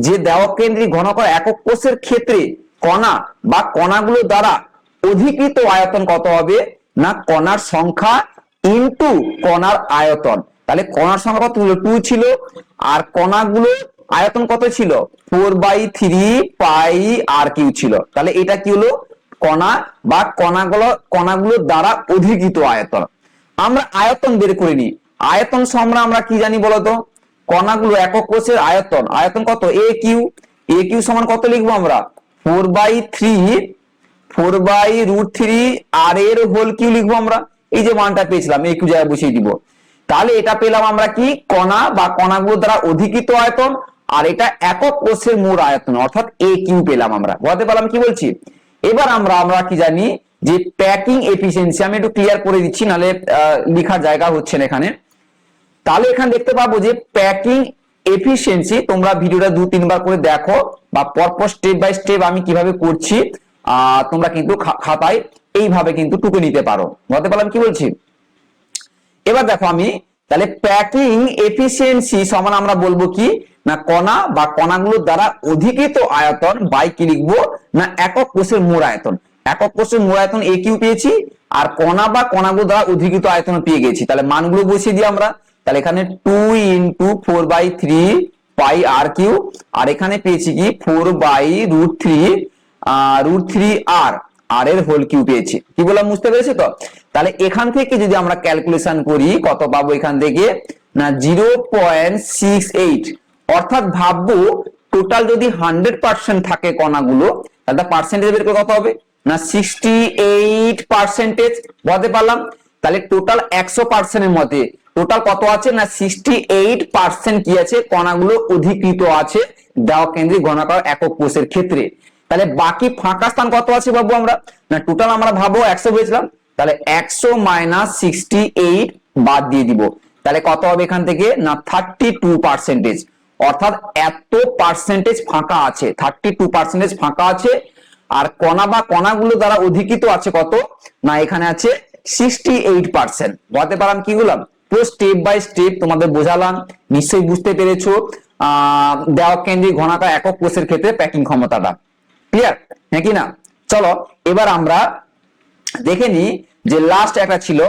যে দেওকেন্দ্রিক ঘনকের একক কোষের ক্ষেত্রে কণা বা কণাগুলো দ্বারা অধিকৃত আয়তন কত হবে না কণার সংখ্যা ইনটু কণার আয়তন। তাহলে কণার সংখ্যা কত ছিল 2 ছিল, আর কণাগুলো আয়তন কত ছিল 4/3 পাই আর কিউ ছিল। তাহলে এটা কি হলো কণা বা কণাগুলোর দ্বারা অধিকৃত আয়তন। আমরা আয়তন বের করে নিই। আয়তন সমান আমরা কি জানি বলতো, কণাগুলো একক কোষের আয়তন, আয়তন কত এ কিউ। এ কিউ সমান কত লিখবো আমরা 4/3 আর এর হোল কিউ লিখবো আমরা। এই যে মানটা পেয়েছিলাম এ কিউ জায়গায় বসিয়ে দিব। তাহলে এটা পেলাম আমরা কি কণা বা কণাগুলো দ্বারা অধিকৃত আয়তন, আর এটা একক কোষের মোট আয়তন অর্থাৎ এ কিউ পেলাম আমরা। বুঝতে পারলাম কি বলছি। এবার আমরা কি জানি যে প্যাকিং এফিসিয়েন্সি, আমি একটু ক্লিয়ার করে দিচ্ছি নাহলে লেখার জায়গা হচ্ছে না এখানে। তাহলে এখানে দেখতে পাবো যে প্যাকিং এফিসিয়েন্সি, তোমরা ভিডিওটা 2-3 বার করে দেখো বা পরপর স্টেপ বাই স্টেপ আমি কিভাবে করছি তোমরা কিন্তু খাতায় এইভাবে কিন্তু টুকে নিতে পারো। বুঝতে পারলাম কি বলছি। এবার দেখো আমি তাহলে প্যাকিং এফিসিয়েন্সি সমান আমরা বলবো কি না কণা বা কণাগুলোর দ্বারা অধিকৃত আয়তন বাই কি লিখবো না একক কোষের মোট আয়তন। একক কোষের মোট আয়তন এ কিউ পেয়েছি, আর কণা বা কণাগুলো দ্বারা অধিকৃত আয়তন পেয়ে গেছি। তাহলে মানগুলো বসিয়ে দিই আমরা। তাহলে এখানে 2 × 4/3 পাই আর কিউ, আর এখানে পেয়েছি কি 4/√3 আর এর হোল কিউ পেয়েছি। কি বললাম বুঝতে পেরেছি তো। তাহলে এখান থেকে যদি আমরা ক্যালকুলেশন করি কত পাবো এখান থেকে না 0.68, অর্থাৎ ভাববো টোটাল যদি 100% থাকে কণাগুলো তাহলে পার্সেন্টেজ বের করে কত হবে না 68%। বলতে পারলাম। তাহলে টোটাল 100% এর মধ্যে টোটাল কত আছে না 68% কি আছে কণাগুলো অধিকৃত আছে দেওকেন্দ্রিক ঘনাকার একক কোষের ক্ষেত্রে। তাহলে বাকি ফাঁকা স্থান কত আছে ভাববো আমরা না টোটাল আমরা ভাবো 100 হয়েছিলাম, তাহলে 100 - 68 বাদ দিয়ে দিব। তাহলে কত হবে এখান থেকে না 32%, অর্থাৎ এত পার্সেন্টেজ ফাঁকা আছে, 32% ফাঁকা আছে। আর কণা বা কণাগুলো দ্বারা অধিকৃত আছে কত না এখানে আছে 68%। বলতে পারলাম কি বললাম পুরো স্টেপ বাই স্টেপ তোমাদের বোঝালাম, নিশ্চয়ই বুঝতে পেরেছো দেওকেন্দ্রিক ঘনাকার একক কোষের ক্ষেত্রে প্যাকিং ক্ষমতাটা। ক্লিয়ার হ্যাঁ কি না। চলো এবার আমরা দেখে নিই যে লাস্ট একটা ছিল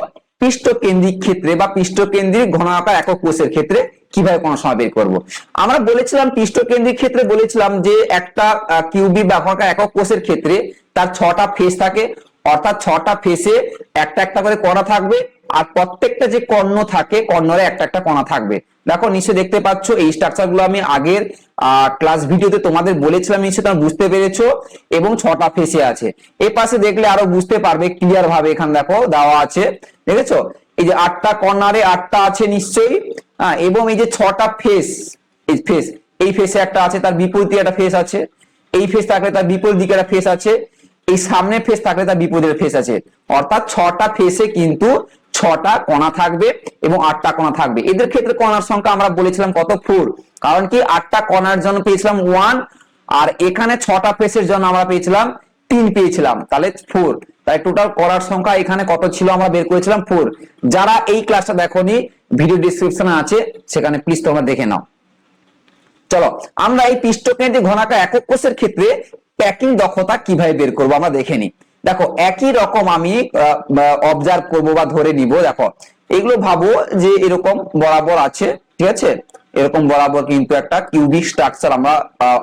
পৃষ্ঠকেন্দ্রিক ক্ষেত্রে বা পৃষ্ঠকেন্দ্রিক ঘনাকার একক কোষের ক্ষেত্রে কিভাবে কোন সময় বের করব। আমরা বলেছিলাম পৃষ্ঠকেন্দ্রিক ক্ষেত্রে বলেছিলাম যে একটা কিউবিক বা ঘনাকার একক কোষের ক্ষেত্রে তার 6টা ফেস থাকে, অর্থাৎ 6টা ফেসে একটা একটা করে কণা থাকবে, আর প্রত্যেকটা যে কর্ণ থাকে কর্ণরে একটা একটা কণা থাকবে। দেখো নিশ্চয়ই দেখতে পাচ্ছ এই স্ট্রাকচার গুলো আমি আগের ক্লাস ভিডিওতে তোমাদের বলেছিলাম, নিশ্চয়ই তোমরা বুঝতে পেরেছো। এবং 6টা ফেসে আছে। এই পাশে দেখলে আরো বুঝতে পারবে ক্লিয়ার ভাবে, এখানে দেখো দেওয়া আছে দেখেছো এই যে 8টা কর্নারে 8টা আছে নিশ্চয়ই। এবং এই যে 6টা ফেস, এই ফেসে একটা আছে, তার বিপরীতে একটা ফেস আছে, এই ফেস থাকলে তার বিপরীত দিকে একটা ফেস আছে, এই সামনে ফেস থাকলে তার বিপরীতের ফেস আছে। অর্থাৎ 6টা ফেসে কিন্তু 6টা কণা থাকবে এবং 8টা কণা থাকবে। এদের ক্ষেত্রে কণার সংখ্যা আমরা বলেছিলাম কত 4, কারণ কি 8টা কণার জন্য পেয়েছিলাম 1, আর এখানে 6টা ফেসের জন্য আমরা পেয়েছিলাম 3 পেয়েছিলাম, তাহলে 4। তাই টোটাল কণার সংখ্যা এখানে কত ছিল আমরা বের করেছিলাম 4। যারা এই ক্লাসটা দেখোনি ভিডিও ডেসক্রিপশনে আছে, সেখানে প্লিজ তোমরা দেখে নাও। চলো আমরা এই পৃষ্ঠকেন্দ্রিক ঘনাকার একক কোষের ক্ষেত্রে প্যাকিং দক্ষতা কিভাবে বের করবো আমরা দেখে নিই। দেখো একই রকম আমি অবজার্ভ করবো বা ধরে নিব। দেখো এগুলো ভাবো যে এরকম বরাবর আছে, ঠিক আছে, এরকম বরাবর কিন্তু একটা কিউবিক স্ট্রাকচার আমরা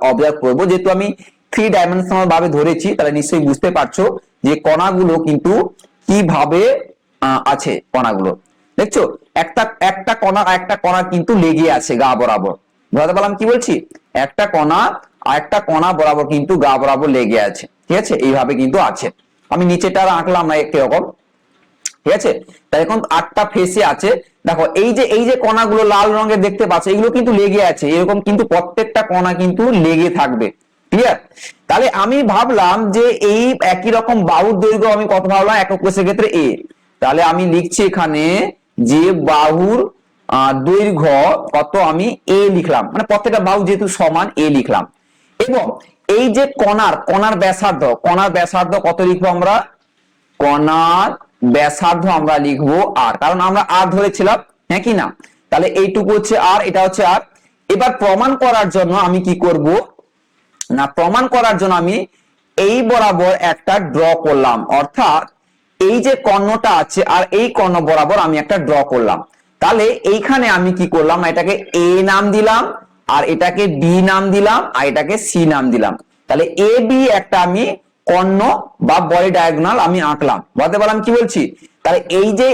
অবজার্ভ করবো। যেহেতু আমি 3 ডাইমেনশনাল ভাবে ধরেছি তাহলে নিশ্চয়ই বুঝতে পারছো যে কণাগুলো কিন্তু কিভাবে আছে। কণাগুলো দেখছো একটা কণা কিন্তু লেগে আছে গা বরাবর। বুঝতে পারলাম কি বলছি, একটা কণা আর একটা কণা বরাবর কিন্তু গা বরাবর লেগে আছে, ঠিক আছে, এইভাবে কিন্তু আছে। আমি নিচেটা আর আঁকলাম না একরকম, ঠিক আছে। তাই এখন 8টা ফেসে আছে। দেখো এই যে কণাগুলো লাল রঙের দেখতে পাচ্ছ, এগুলো কিন্তু লেগে আছে, এরকম কিন্তু প্রত্যেকটা কণা কিন্তু লেগে থাকবে, ক্লিয়ার। তাহলে আমি ভাবলাম যে এই একই রকম বাহুর দৈর্ঘ্য আমি কত ভাবলাম একক কোষের ক্ষেত্রে এ। তাহলে আমি লিখছি এখানে যে বাহুর দৈর্ঘ্য কত, আমি এ লিখলাম, মানে প্রত্যেকটা বাহু যেহেতু সমান এ লিখলাম। এবং এই যে কণার ব্যাসার্ধ কত লিখবো আমরা, কণার ব্যাসার্ধ আমরা লিখবো আর, কারণ আমরা আর ধরেছিলাম, হ্যাঁ কি না। তাহলে এইটুকু হচ্ছে আর, এটা হচ্ছে আর। এবার প্রমাণ করার জন্য আমি কি করব না, প্রমাণ করার জন্য আমি এই বরাবর একটা ড্র করলাম, অর্থাৎ এই যে কর্ণটা আছে আর এই কর্ণ বরাবর আমি একটা ড্র করলাম। তাহলে এইখানে আমি কি করলাম, এটাকে এ নাম দিলাম, আর এটাকে বি নাম দিলাম, আর এটাকে সি নাম দিলাম। তাহলে এ বি একটা আমি কর্ণ বা বডি ডায়াগোনাল আমি আঁকলাম, বলতে পারলাম কি বলছি। তাহলে এই যে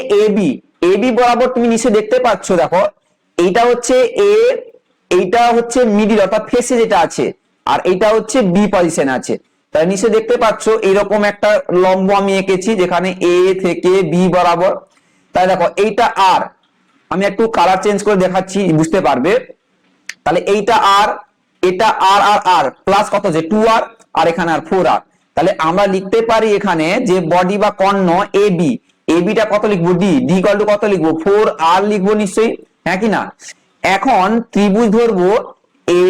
এ বি বরাবর তুমি নিচে দেখতে পাচ্ছ, দেখো এইটা হচ্ছে এ, এইটা হচ্ছে মিডিল অর্থাৎ ফেসে যেটা আছে, আর এইটা হচ্ছে বি পজিশনে আছে। তাহলে নিচে দেখতে পাচ্ছ এরকম একটা লম্ব আমি এঁকেছি যেখানে এ থেকে বি বরাবর। তাহলে দেখো এইটা আর, আমি একটু কালার চেঞ্জ করে দেখাচ্ছি বুঝতে পারবে। তাহলে এইটা আর, এটা আর আর আর প্লাস কত যে 2r, আর এখানে আর 4r। তাহলে আমরা লিখতে পারি এখানে যে বডি বা কর্ণ এ বি, এ বিটা কত লিখবো, ডি, ডি ইকুয়াল টু কত লিখবো, 4r লিখবো নিশ্চয়ই, হ্যাঁ কি না। এখন ত্রিভুজ ধরবো এ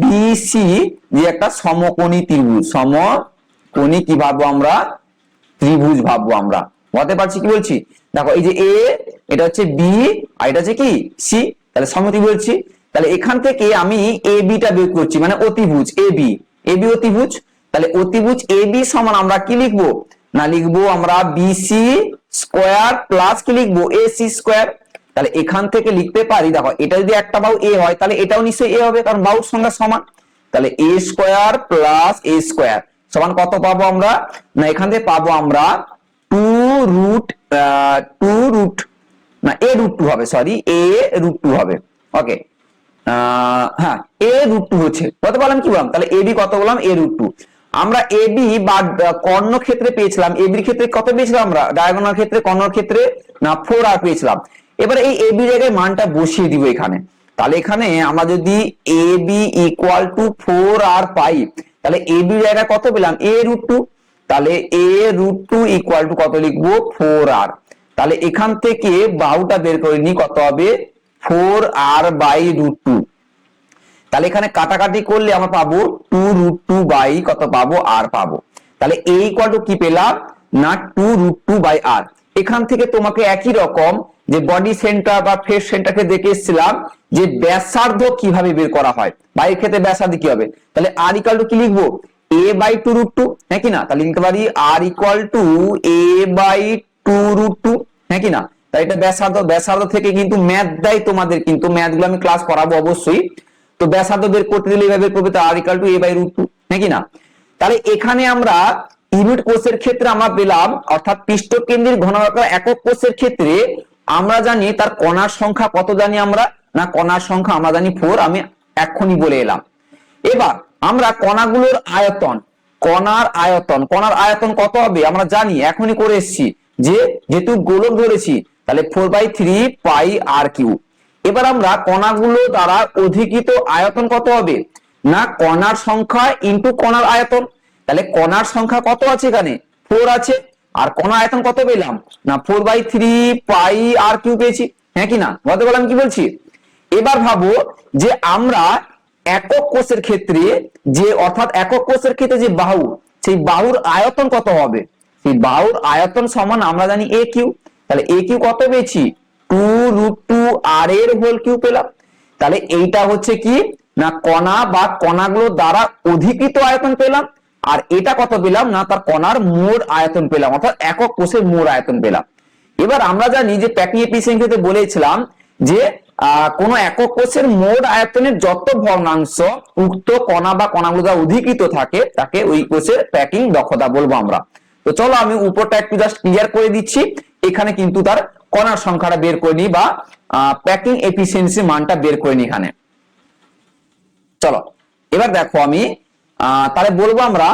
বি সি, যে একটা সমকোণী ত্রিভুজ, সমকোণী কি ভাববো আমরা, ত্রিভুজ ভাববো আমরা, বুঝতে পারছি কি বলছি। দেখো এই যে এ, এটা হচ্ছে বি, আর এটা হচ্ছে কি সি, তাহলে সমত্রিভুজ বলছি। তাহলে এখান থেকে আমি এ বিটা বের করছি, মানে অতিভুজ এ বি, অতিভুজ। তাহলে অতিভুজ এ বি সমান আমরা কি লিখবো না, লিখবো আমরা বিসি স্কোয়ার প্লাস কি লিখবো এ সি স্কোয়ার। তাহলে এখান থেকে লিখতে পারি, দেখো এটা যদি একটা বাহু এ হয় তাহলে এটাও নিশ্চয়ই এ হবে, কারণ বাহুর সংখ্যা সমান। তাহলে এ স্কোয়ার প্লাস এ স্কোয়ার সমান কত পাবো আমরা, না এখান থেকে পাবো আমরা 2 রুট না এ রুট 2 হবে, সরি এ রুট 2 হবে, ওকে। হ্যাঁ এ রুট 2 হচ্ছে, বলতে পারলাম কি বললাম। তাহলে এ বি কত বললাম, এ রুট 2। আমরা এ বি বা কর্ণ ক্ষেত্রে পেয়েছিলাম, এ বির ক্ষেত্রে কত পেয়েছিলাম আমরা, ডায়াগোনাল ক্ষেত্রে, কর্ণর ক্ষেত্রে না 4r পেয়েছিলাম। এবার এই এ বি জায়গায় মানটা বসিয়ে দিব এখানে। তাহলে এখানে আমরা যদি এ বি ইকুয়াল টু 4r পাই, তাহলে এ বি জায়গায় কত পেলাম, এ রুট 2। তাহলে এ রুট 2 ইকুয়াল টু কত লিখবো, 4r। তাহলে এখান থেকে বাহুটা বের করে নি, কত হবে 4r বাই রুট 2। তাহলে এখানে কাটাকাটি করলে আমরা পাবো 2 রুট 2 বাই কত পাবো, আর পাবো। তাহলে এ ইকুয়াল টু কি পেলাম না 2 রুট 2 বাই আর। এখান থেকে তোমাকে একই রকম যে বডি সেন্টার বা ফেস সেন্টারকে দেখে এসেছিলাম যে ব্যাসার্ধ কিভাবে বের করা হয়, বা এই ক্ষেত্রে ব্যাসার্ধ কি হবে। তাহলে আর ইকুয়াল টু কি লিখবো, এ বাই 2 রুট 2, হ্যাঁ কি না। তাহলে লিখতে পারি R equal to A by 2 root 2, হ্যাঁ কি না। তাই এটা ব্যাসার্ধ থেকে কিন্তু ম্যাথ দেয় তোমাদের, কিন্তু ম্যাথ গুলো আমি ক্লাস করাবো অবশ্যই। তো ব্যাসার্ধ বের করতে দিলে এইভাবে বের করবে, তো R equal to A by root 2, হ্যাঁ কি না। তাহলে এখানে আমরা ইউনিট কোষের ক্ষেত্রে আমরা পেলাম, অর্থাৎ পৃষ্ঠকেন্দ্রিক ঘনকাকার একক কোষের ক্ষেত্রে আমরা জানি তার কণার সংখ্যা কত, জানি আমরা না কণার সংখ্যা আমরা জানি 4, আমি এক্ষুনি বলে এলাম। এবার আমরা কণাগুলোর আয়তন, কণার আয়তন কত হবে আমরা জানি, এখনই করে এসেছি যে যেহেতু গোলক ধরেছি, তাহলে 4/3 পাই আর কিউব। এবার আমরা কণাগুলো দ্বারা অধিকৃত আয়তন কত হবে না, কণার সংখ্যা ইনটু কণার আয়তন। তাহলে কণার সংখ্যা কত আছে এখানে 4 আছে, আর কণার আয়তন কত পেলাম না 4/3 পাই আর কিউব পেয়েছি, হ্যাঁ কি না। বলতে বললাম কি বলছি। এবার ভাবো যে আমরা একক কোষের ক্ষেত্রে যে, অর্থাৎ একক কোষের ক্ষেত্রে যে বাহু, সেই বাহুর আয়তন কত হবে, সেই বাহুর আয়তন সমান আমরা জানি এ কিউ। তাহলে এ কিউ কত পেয়েছি, 2 রুট 2 আর এর হোল কিউ পেলাম। তাহলে এইটা হচ্ছে কি না কণা বা কণাগুলো দ্বারা অধিকৃত আয়তন পেলাম, আর এটা কত পেলাম না তার কণার মোট আয়তন পেলাম, অর্থাৎ একক কোষের মোট আয়তন পেলাম। এবার আমরা জানি যে প্যাকিং এফিসিয়েন্সিতে বলেছিলাম যে কোন একক কোষের মোট আয়তনের যত ভগ্নাংশ উক্ত কণা বা কণাগুলো দ্বারা অধিকৃত থাকে তাকে ওই কোষের প্যাকিং দক্ষতা বলবো আমরা। তো চলো আমি উপরটা একটু জাস্ট ক্লিয়ার করে দিচ্ছি, এখানে কিন্তু তার কণার সংখ্যাটা বের করে নি বা প্যাকিং এফিসিয়েন্সি মানটা বের করে নি এখানে। চলো এবার দেখো আমি তাহলে বলবো আমরা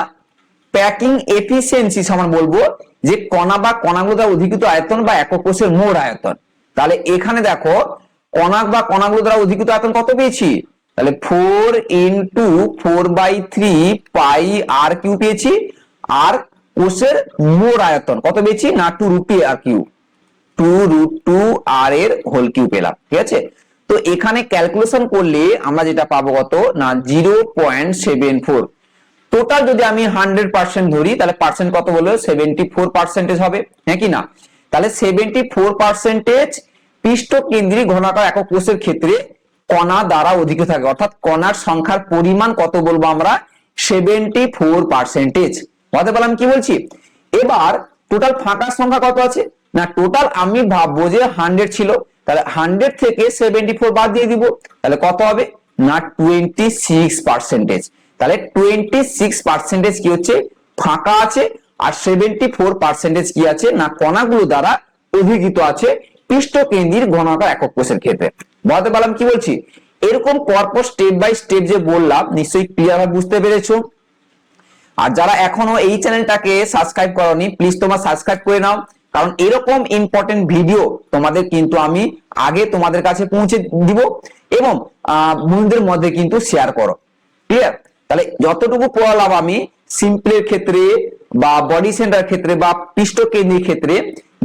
প্যাকিং এফিসিয়েন্সি সমান বলবো যে কণা বা কণাগুলো দ্বারা অধিকৃত আয়তন বা একক কোষের মোট আয়তন। তাহলে এখানে দেখো কণা বা কণাগুলো দ্বারা অধিকৃত আয়তন কত পেয়েছি, তাহলে 4 ইন্টু 4/3 পাই আর কিউ পেয়েছি, আর কোষের মোট আয়তন কত পেয়েছি না 2√2r কিউ, 2√2r এর হোল কিউ পেলাম। ঠিক আছে, তো এখানে ক্যালকুলেশন করলে আমরা যেটা পাবো কত না 0.74। টোটাল যদি আমি 100% ধরি তাহলে পার্সেন্ট কত বললো 74% হবে, হ্যাঁ কি না? তাহলে 74% পৃষ্ঠ কেন্দ্রিক ঘনাকার একক কোষের ক্ষেত্রে কণা দ্বারা অধিক থাকে, অর্থাৎ কণার সংখ্যার পরিমাণ কত বলবো আমরা 74%। বুঝতে পারলাম কি বলছি? এবার টোটাল ফাঁকার সংখ্যা কত আছে না, টোটাল আমি ভাববো যে 100 ছিল, তাহলে 100 থেকে 74 বাদ দিয়ে দিব, তাহলে কত হবে না 26%। তাহলে 26% কি হচ্ছে ফাঁকা আছে, আর 74% কি আছে না কণাগুলো দ্বারা অধিকৃত আছে পৃষ্ঠকেন্দ্রিক ঘনাকার একক কোষের ক্ষেত্রে। বুঝতে পারলাম কি বলছি? এরকম পরপর স্টেপ বাই স্টেপ যে বললাম নিশ্চয়ই ক্লিয়ার ভাবে বুঝতে পেরেছো। আর যারা এখনো এই চ্যানেলটাকে সাবস্ক্রাইব করোনি প্লিজ তোমরা সাবস্ক্রাইব করে নাও, কারণ এরকম ইম্পর্টেন্ট ভিডিও তোমাদের কিন্তু আমি আগে তোমাদের কাছে পৌঁছে দিব এবং বন্ধুদের মধ্যে কিন্তু শেয়ার করো। ক্লিয়ার? তাহলে যতটুকু পড়ালাম আমি সিম্পলের ক্ষেত্রে বা বডি সেন্টার ক্ষেত্রে বা পৃষ্ঠকেন্দ্রিক ক্ষেত্রে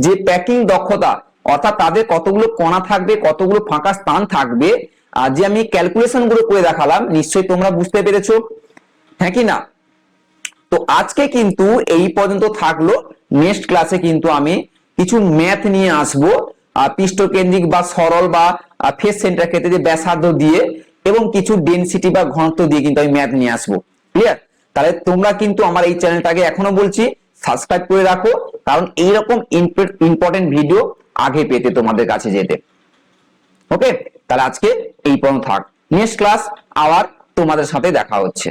যে প্যাকিং দক্ষতা, অর্থাৎ তাদের কতগুলো কণা থাকবে কতগুলো ফাঁকা স্থান থাকবে, যে আমি ক্যালকুলেশন গুলো করে দেখালাম নিশ্চয়ই তোমরা বুঝতে পেরেছো, হ্যাঁ কি না? তো আজকে কিন্তু এই পর্যন্ত থাকলো। নেক্সট ক্লাসে কিন্তু আমি কিছু ম্যাথ নিয়ে আসবো পৃষ্ঠকেন্দ্রিক বা সরল বা ফেস সেন্টার ক্ষেত্রে যে ব্যাসার্ধ দিয়ে এবং কিছু ডেনসিটি বা ঘনত্ব দিয়ে কিন্তু আমি ম্যাথ নিয়ে আসবো। ক্লিয়ার? তাহলে তোমরা কিন্তু আমার এই চ্যানেলটাকে এখনো বলছি সাবস্ক্রাইব করে রাখো, কারণ এইরকম ইম্পর্টেন্ট ভিডিও আগে পেতে তোমাদের কাছে যেতে। ওকে, তাহলে আজকে এই পর্যন্ত থাক, নেক্সট ক্লাস আবার তোমাদের সাথে দেখা হচ্ছে।